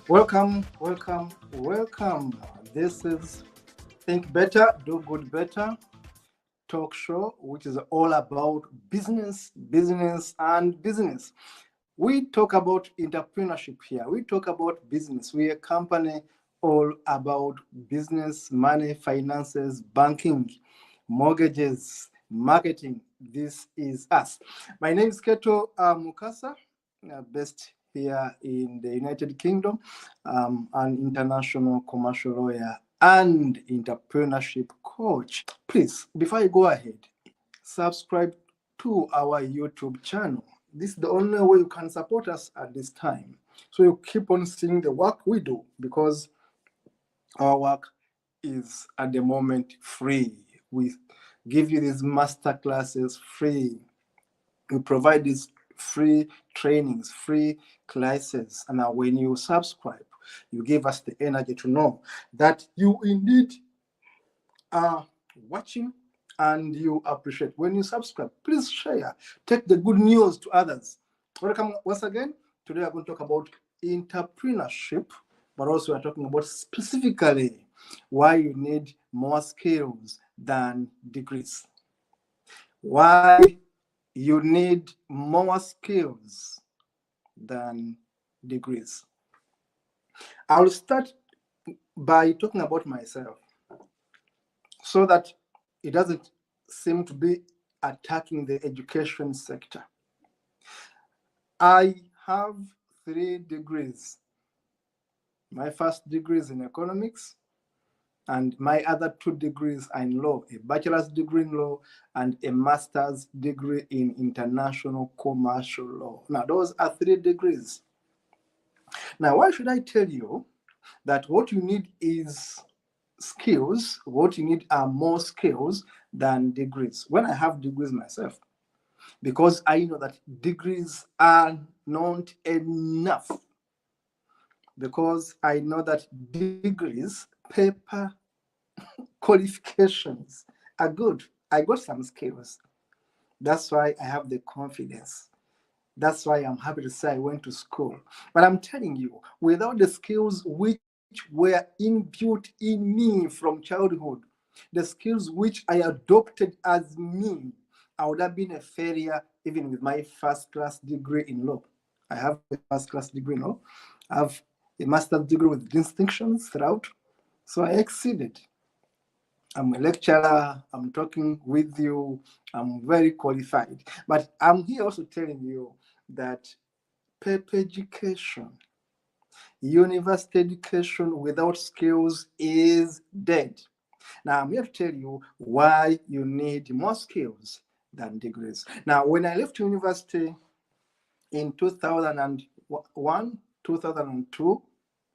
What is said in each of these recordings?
Welcome, welcome, welcome. This is Think Better, Do Good Better talk show, which is all about business, business, and business. We talk about entrepreneurship here. We talk about business. We're a company all about business, money, finances, banking, mortgages, marketing. This is us. My name is Kato Mukasa, based here in the United Kingdom, an international commercial lawyer and entrepreneurship coach. Please, before I go ahead, subscribe to our YouTube channel. This is the only way you can support us at this time. So you keep on seeing the work we do, because our work is at the moment free. We give you these master classes free. We provide these free trainings, free classes. And now when you subscribe, you give us the energy to know that you indeed are watching and you appreciate. When you subscribe, please share. Take the good news to others. Welcome once again. Today we're going to talk about entrepreneurship, but also we're talking about specifically why you need more skills than degrees. Why you need more skills than degrees. I'll start by talking about myself so that it doesn't seem to be attacking the education sector. I have 3 degrees. My first degree is in economics, and my other 2 degrees are in law, a bachelor's degree in law and a master's degree in international commercial law. Now, those are 3 degrees. Now, why should I tell you that what you need is skills? What you need are more skills than degrees, when I have degrees myself? Because I know that degrees are not enough. Because I know that degrees, paper qualifications are good. I got some skills. That's why I have the confidence. That's why I'm happy to say I went to school. But I'm telling you, without the skills which were inbuilt in me from childhood, the skills which I adopted as me, I would have been a failure even with my first class degree in law. I have a first class degree in law. I have a master's degree with distinctions throughout. So I exceeded. I'm a lecturer, I'm talking with you, I'm very qualified. But I'm here also telling you that paper education, university education without skills is dead. Now, I'm here to tell you why you need more skills than degrees. Now, when I left university in 2001, 2002,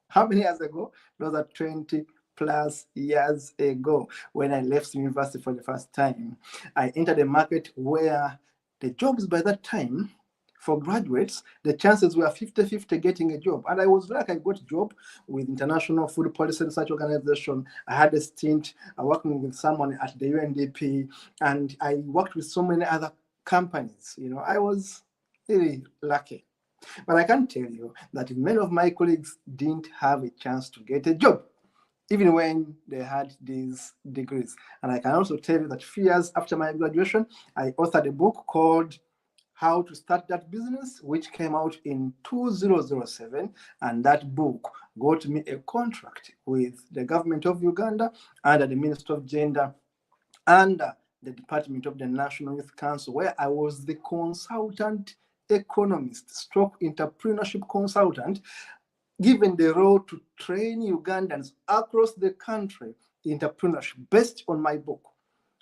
how many years ago? Those are 20 plus years ago. When I left university for the first time, I entered a market where the jobs by that time for graduates, the chances were 50-50 getting a job. And I was lucky, I got a job with International Food Policy Research Organization. I had a stint working with someone at the UNDP, and I worked with so many other companies. I was really lucky. But I can tell you that many of my colleagues didn't have a chance to get a job, even when they had these degrees. And I can also tell you that 3 years after my graduation, I authored a book called How to Start That Business, which came out in 2007. And that book got me a contract with the government of Uganda under the Ministry of Gender, under the Department of the National Youth Council, where I was the consultant economist stroke entrepreneurship consultant, given the role to train Ugandans across the country in entrepreneurship based on my book.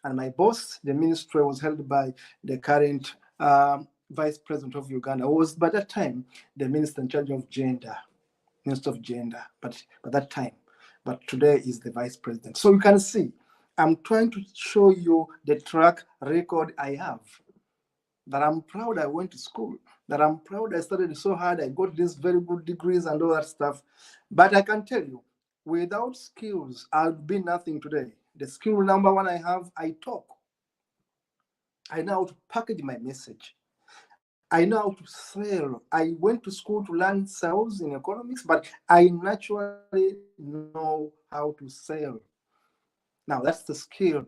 And my boss, the ministry, was held by the current vice president of Uganda, who was by that time the minister in charge of gender, minister of gender, but by that time. But today is the vice president. So you can see, I'm trying to show you the track record I have. That I'm proud I went to school, that I'm proud I studied so hard, I got these very good degrees and all that stuff. But I can tell you, without skills, I'd be nothing today. The skill number one I have, I talk. I know how to package my message. I know how to sell. I went to school to learn sales in economics, but I naturally know how to sell. Now, that's the skill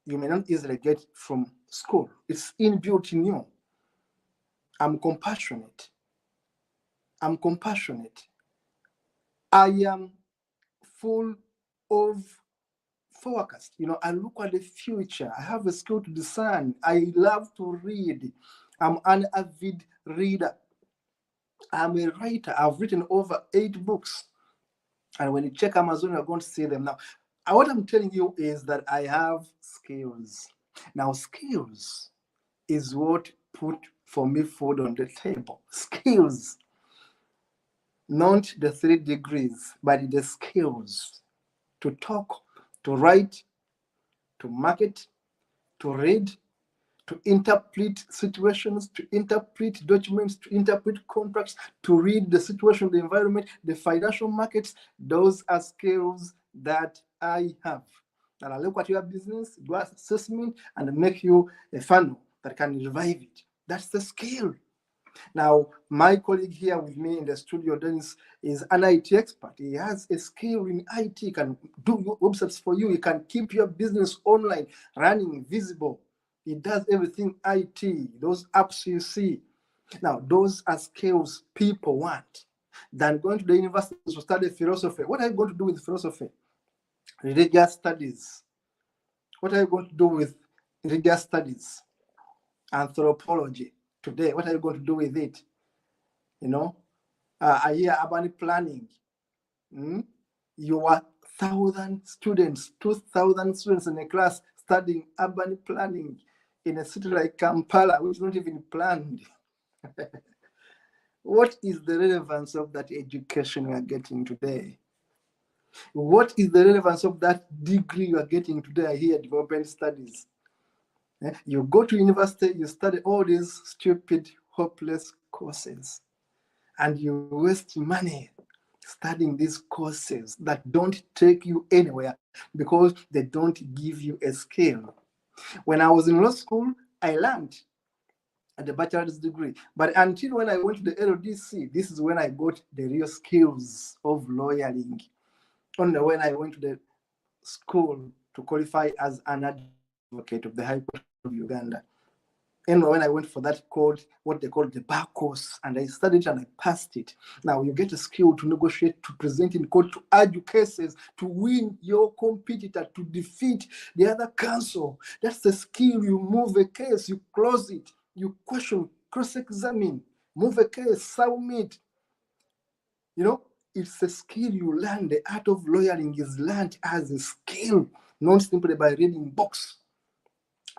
you may not easily get from school. It's inbuilt in you. I'm compassionate. I'm compassionate. I am full of forecast. I look at the future. I have a skill to discern. I love to read. I'm an avid reader. I'm a writer. I've written over 8 books. And when you check Amazon, you're going to see them. Now, what I'm telling you is that I have skills. Now, skills is what put for me food on the table. Skills, not the 3 degrees, but the skills to talk, to write, to market, to read, to interpret situations, to interpret documents, to interpret contracts, to read the situation, the environment, the financial markets. Those are skills that I have. And I look at your business, do assessment, and make you a funnel that can revive it. That's the skill. Now, my colleague here with me in the studio, Dennis, is an IT expert. He has a skill in IT. He can do websites for you. He can keep your business online, running, visible. He does everything IT, those apps you see. Now, those are skills people want. Than going to the university to study philosophy. What are you going to do with philosophy? Religious studies. What are you going to do with religious studies? Anthropology. Today, what are you going to do with it? I hear urban planning. You are 1,000 students, 2,000 students in a class studying urban planning in a city like Kampala, which is not even planned. What is the relevance of that education you are getting today? What is the relevance of that degree you are getting today here, development studies? You go to university, you study all these stupid, hopeless courses, and you waste money studying these courses that don't take you anywhere because they don't give you a skill. When I was in law school, I learned at the bachelor's degree. But until when I went to the LDC, this is when I got the real skills of lawyering. Only when I went to the school to qualify as an advocate of the High Court of Uganda. And when I went for that called what they call the bar course, and I studied and I passed it. Now you get a skill to negotiate, to present in court, to argue cases, to win your competitor, to defeat the other counsel. That's the skill. You move a case, you close it, you question, cross-examine, move a case, submit. It's a skill you learn. The art of lawyering is learned as a skill, not simply by reading books.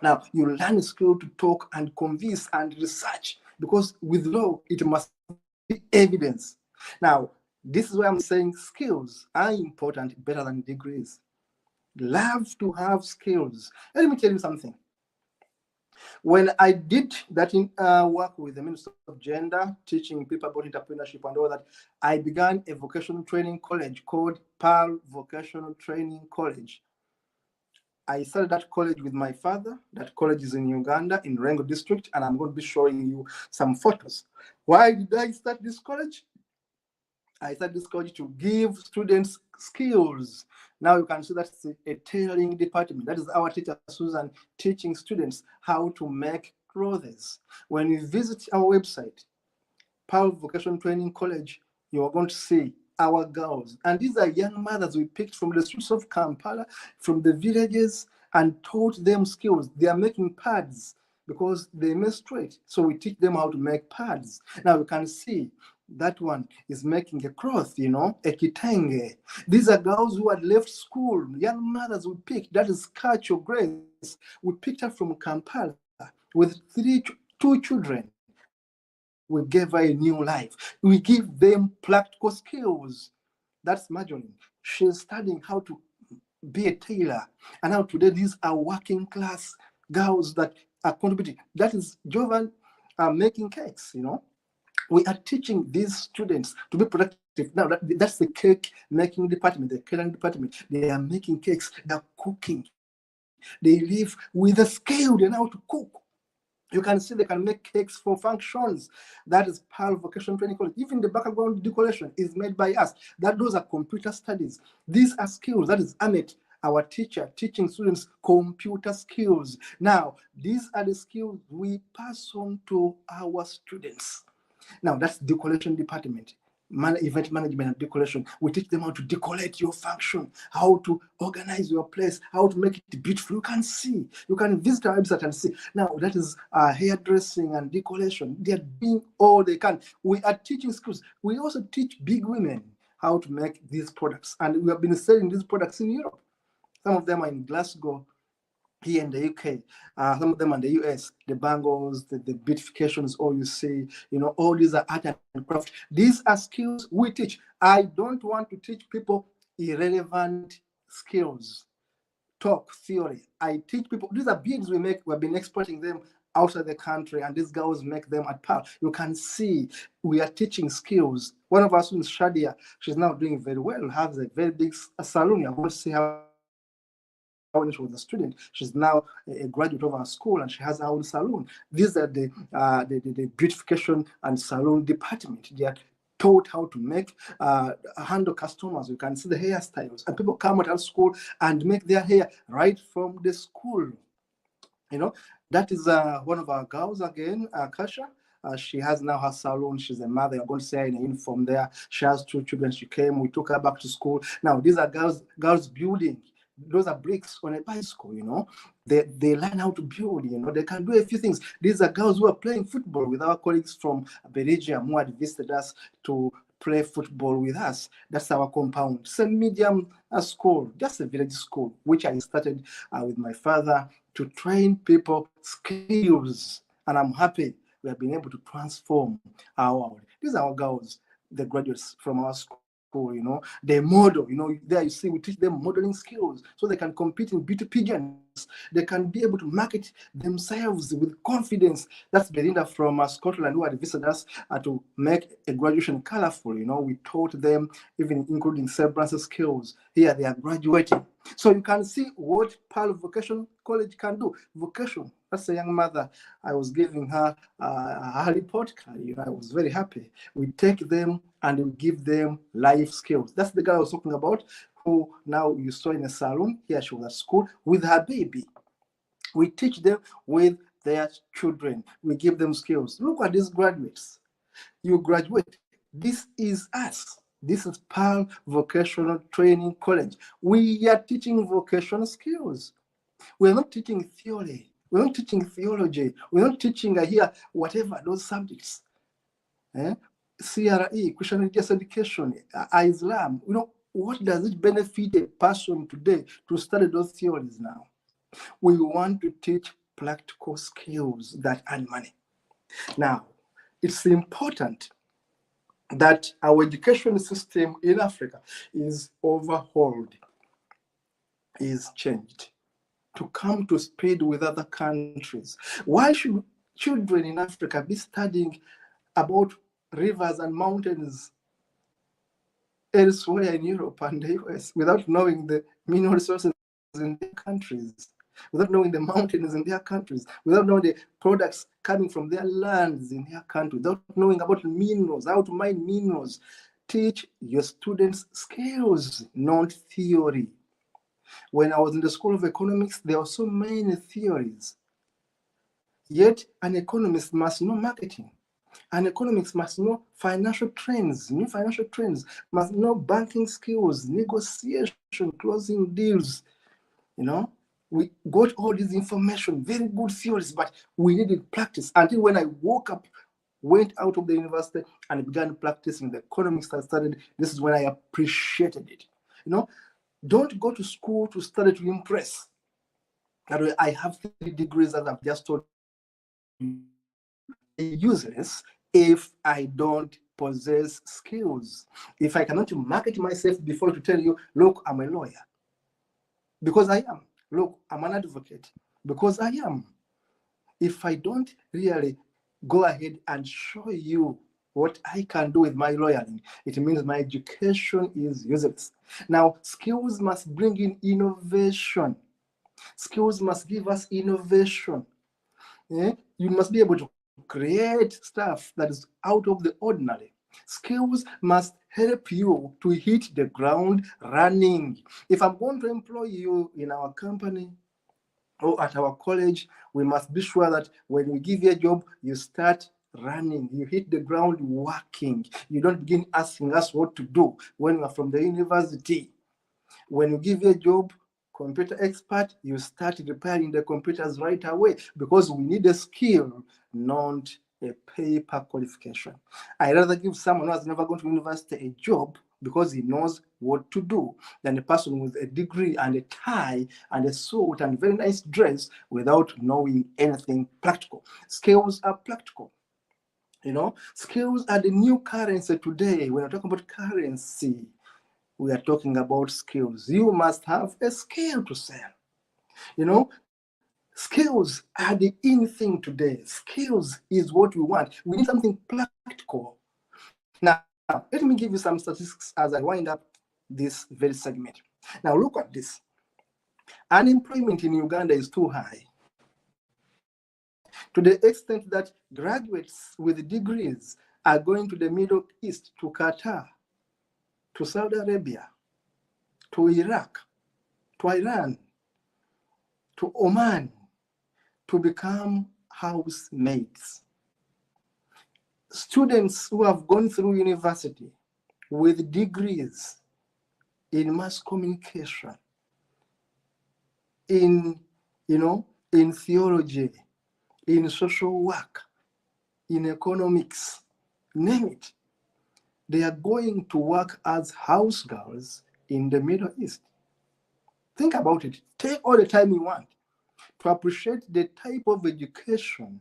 Now, you learn a skill to talk and convince and research, because with law, it must be evidence. Now, this is why I'm saying skills are important, better than degrees. Love to have skills. Let me tell you something. When I did that work with the Ministry of Gender, teaching people about entrepreneurship and all that, I began a vocational training college called Pearl Vocational Training College. I started that college with my father. That college is in Uganda, in Rengo district, and I'm going to be showing you some photos. Why did I start this college? I started this college to give students skills. Now you can see that's a tailoring department. That is our teacher, Susan, teaching students how to make clothes. When you visit our website, Pearl Vocational Training College, you are going to see our girls. And these are young mothers we picked from the streets of Kampala, from the villages, and taught them skills. They are making pads because they menstruate. So we teach them how to make pads. Now you can see that one is making a cloth, a kitenge. These are girls who had left school, young mothers we picked. That is Kato Grace. We picked her from Kampala with 2 children. We gave her a new life. We give them practical skills. That's Marjorie. She's studying how to be a tailor. And now today, these are working class girls that are contributing. That is Jovan making cakes, We are teaching these students to be productive. Now, that's the cake making department, the catering department. They are making cakes, they're cooking. They live with a skill, they know how to cook. You can see they can make cakes for functions. That is PAL Vocational Training College. Even the background decoration is made by us. Those are computer studies. These are skills. That is Amit, our teacher, teaching students computer skills. Now, these are the skills we pass on to our students. Now, that's decoration department. Event management and decoration. We teach them how to decorate your function, how to organize your place, how to make it beautiful. You can see, you can visit our website and see. Now, that is hairdressing and decoration. They are doing all they can. We are teaching schools. We also teach big women how to make these products. And we have been selling these products in Europe. Some of them are in Glasgow, here in the UK, some of them in the US, the bangles, the beautifications, all you see, all these are art and craft. These are skills we teach. I don't want to teach people irrelevant skills, talk, theory. I teach people, these are beads we make, we've been exporting them outside the country, and these girls make them at PAL. You can see we are teaching skills. One of our students, Shadia, she's now doing very well, has a very big salon. You're going to see how when she was a student, she's now a graduate of our school, and she has her own salon. These are the beautification and salon department. They are taught how to make handle customers. You can see the hairstyles, and people come at our school and make their hair right from the school. That is one of our girls again, Kasha. She has now her salon. She's a mother. You're going to see her in a uniform there. She has 2 children. She came. We took her back to school. Now, these are girls building. Those are bricks on a bicycle, They learn how to build, They can do a few things. These are girls who are playing football with our colleagues from Belgium who had visited us to play football with us. That's our compound. St. Medium school, just a village school, which I started with my father to train people skills. And I'm happy we have been able to transform our world. These are our girls, the graduates from our school. They model, there you see we teach them modeling skills so they can compete in beauty pageants. They can be able to market themselves with confidence. That's Belinda from Scotland, who had visited us to make a graduation colorful. We taught them, even including self-branding skills. Here they are graduating. So you can see what PAL Vocational College can do. Vocation, that's a young mother. I was giving her a report card. I was very happy. We take them and we give them life skills. That's the girl I was talking about, who now you saw in a salon. Here she was at school with her baby. We teach them with their children. We give them skills. Look at these graduates. You graduate. This is us. This is PAL Vocational Training College. We are teaching vocational skills. We're not teaching theory. We're not teaching theology. We're not teaching here whatever those subjects. CRE, Christian Religious Education, Islam. What does it benefit a person today to study those theories now? We want to teach practical skills that earn money. Now, it's important that our education system in Africa is overhauled, is changed to come to speed with other countries. Why should children in Africa be studying about rivers and mountains elsewhere in Europe and the US without knowing the mineral resources in their countries, without knowing the mountains in their countries, without knowing the products coming from their lands in their country, without knowing about minerals, how to mine minerals? Teach your students skills, not theory. When I was in the School of Economics, there were so many theories. Yet an economist must know marketing. An economist must know financial trends, new financial trends, must know banking skills, negotiation, closing deals. We got all this information, very good theories, but we needed practice. Until when I woke up, went out of the university and began practicing the economics I studied, this is when I appreciated it. Don't go to school to study to impress. I have 3 degrees, as I've just told you. Useless if I don't possess skills. If I cannot market myself before to tell you, look, I'm a lawyer. Because I am. Look, I'm an advocate. Because I am. If I don't really go ahead and show you what I can do with my lawyering, it means my education is useless. Now, skills must bring in innovation. Skills must give us innovation. You must be able to create stuff that is out of the ordinary. Skills must help you to hit the ground running. If I'm going to employ you in our company or at our college, we must be sure that when we give you a job, you start running, you hit the ground working. You don't begin asking us what to do when we're from the university. When you give you a job, computer expert, you start repairing the computers right away because we need a skill, not a paper qualification. I rather give someone who has never gone to university a job because he knows what to do than a person with a degree and a tie and a suit and very nice dress without knowing anything practical. Skills are practical. Skills are the new currency today. When we're talking about currency, we are talking about skills. You must have a skill to sell. Skills are the in thing today. Skills is what we want. We need something practical. Now, let me give you some statistics as I wind up this very segment. Now, look at this. Unemployment in Uganda is too high, to the extent that graduates with degrees are going to the Middle East, to Qatar, to Saudi Arabia, to Iraq, to Iran, to Oman, to become housemaids. Students who have gone through university with degrees in mass communication, in theology, in social work, in economics, name it, they are going to work as house girls in the Middle East. Think about it. Take all the time you want to appreciate the type of education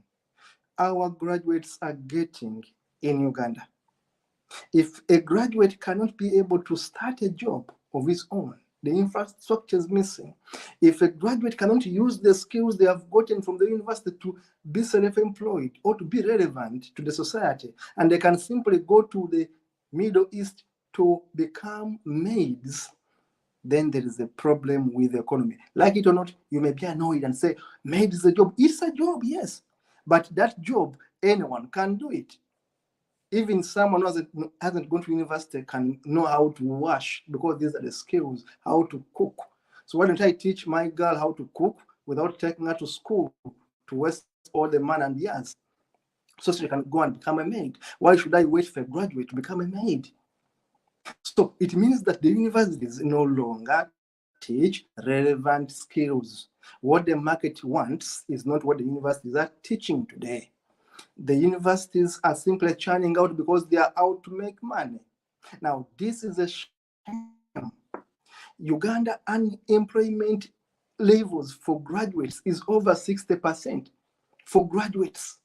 our graduates are getting in Uganda. If a graduate cannot be able to start a job of his own, the infrastructure is missing. If a graduate cannot use the skills they have gotten from the university to be self-employed or to be relevant to the society, and they can simply go to the Middle East to become maids, then there is a problem with the economy. Like it or not, you may be annoyed and say, maid is a job. It's a job, yes. But that job, anyone can do it. Even someone who hasn't gone to university can know how to wash, because these are the skills, how to cook. So why don't I teach my girl how to cook without taking her to school to waste all the money and years, so she can go and become a maid? Why should I wait for a graduate to become a maid? So it means that the universities no longer teach relevant skills. What the market wants is not what the universities are teaching today. The universities are simply churning out because they are out to make money. Now, this is a shame. Uganda unemployment levels for graduates is over 60% for graduates.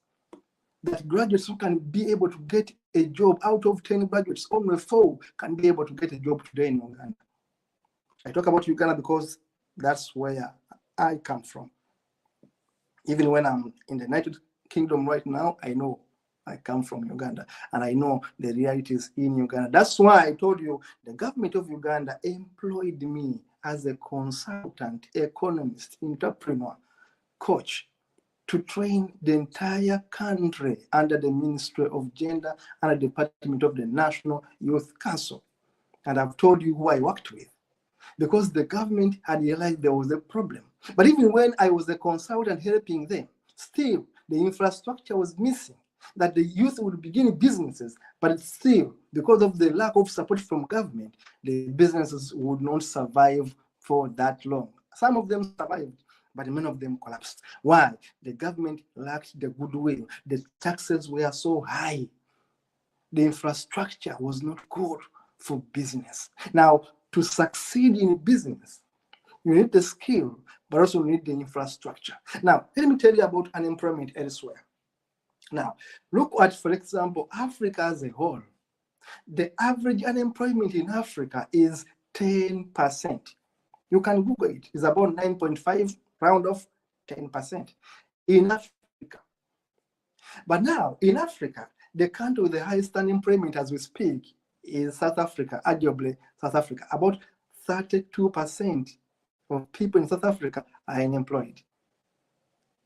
That graduates who can be able to get a job, out of 10 graduates, only 4 can be able to get a job today in Uganda. I talk about Uganda because that's where I come from. Even when I'm in the United Kingdom right now, I know I come from Uganda, and I know the realities in Uganda. That's why I told you the government of Uganda employed me as a consultant, economist, entrepreneur, coach, to train the entire country under the Ministry of Gender and the Department of the National Youth Council. And I've told you who I worked with, because the government had realized there was a problem. But even when I was a consultant helping them, still the infrastructure was missing, that the youth would begin businesses, but still, because of the lack of support from government, the businesses would not survive for that long. Some of them survived, but many of them collapsed. Why? The government lacked the goodwill. The taxes were so high. The infrastructure was not good for business. Now, to succeed in business, you need the skill, but also you need the infrastructure. Now, let me tell you about unemployment elsewhere. Now, look at, for example, Africa as a whole. The average unemployment in Africa is 10%. You can Google it. It's about 9.5, round off 10% in Africa. But now, in Africa, the country with the highest unemployment as we speak is South Africa, arguably South Africa. About 32% of people in South Africa are unemployed.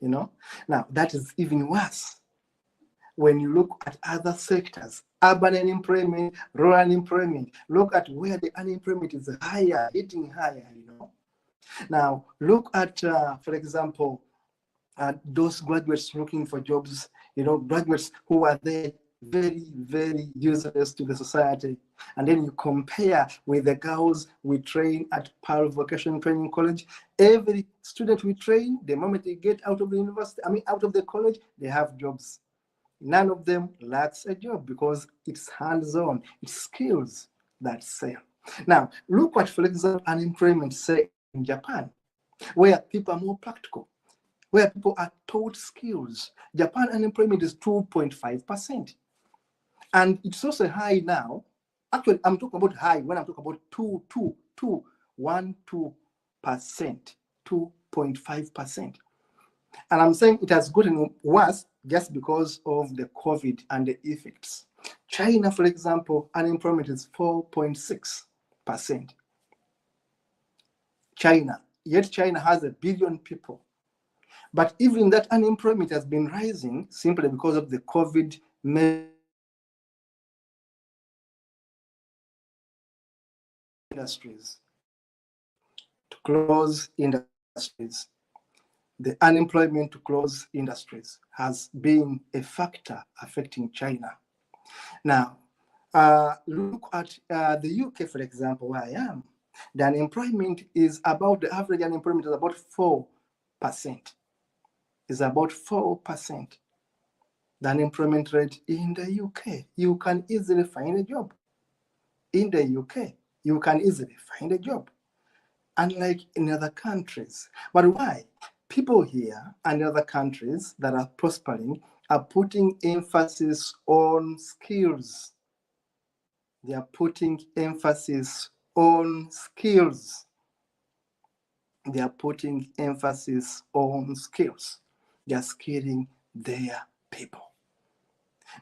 you know. Now, that is even worse when you look at other sectors, urban unemployment, rural unemployment. Look at where the unemployment is higher, hitting higher, you know. Now, look at, for example, those graduates looking for jobs, you know, graduates who are there very, very useless to the society. And then you compare with the girls we train at Pearl Vocational Training College. Every student we train, the moment they get out of the university, out of the college, they have jobs. None of them lacks a job because it's hands-on, it's skills that sell. Now, look at, for example, unemployment, say, in Japan, where people are more practical, where people are taught skills. Japan unemployment is 2.5%. And it's also high now. Actually, I'm talking about high when I'm talking about 2.5%, 2.5%. And I'm saying it has gotten worse just because of the COVID and the effects. China, for example, unemployment is 4.6%. China, yet China has 1 billion people. But even that unemployment has been rising simply because of the COVID industries, to close industries. The unemployment to close industries has been a factor affecting China. Now, look at the UK, for example, where I am. The unemployment is about, the average unemployment is about 4%. Is about 4%. The unemployment rate in the UK. You can easily find a job. In the UK, you can easily find a job, unlike in other countries. But why? People here and other countries that are prospering are putting emphasis on skills. They are putting emphasis on skills. They are putting emphasis on skills. They are skilling their people.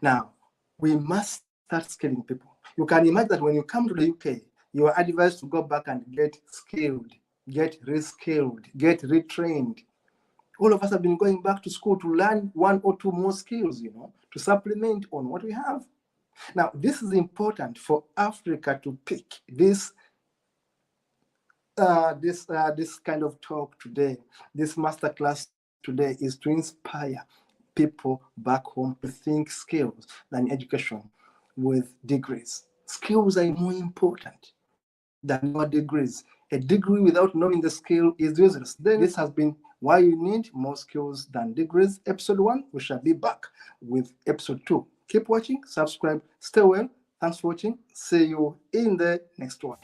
Now, we must start skilling people. You can imagine that when you come to the UK, you are advised to go back and get skilled, get reskilled, get retrained. All of us have been going back to school to learn 1 or 2 more skills, you know, to supplement on what we have. Now, this is important for Africa to pick this kind of talk today, this masterclass today, is to inspire people back home to think skills than education with degrees. Skills are more important than your degrees. A degree without knowing the skill is useless. Then this has been why you need more skills than degrees. Episode 1, we shall be back with episode 2. Keep watching, subscribe, stay well. Thanks for watching. See you in the next one.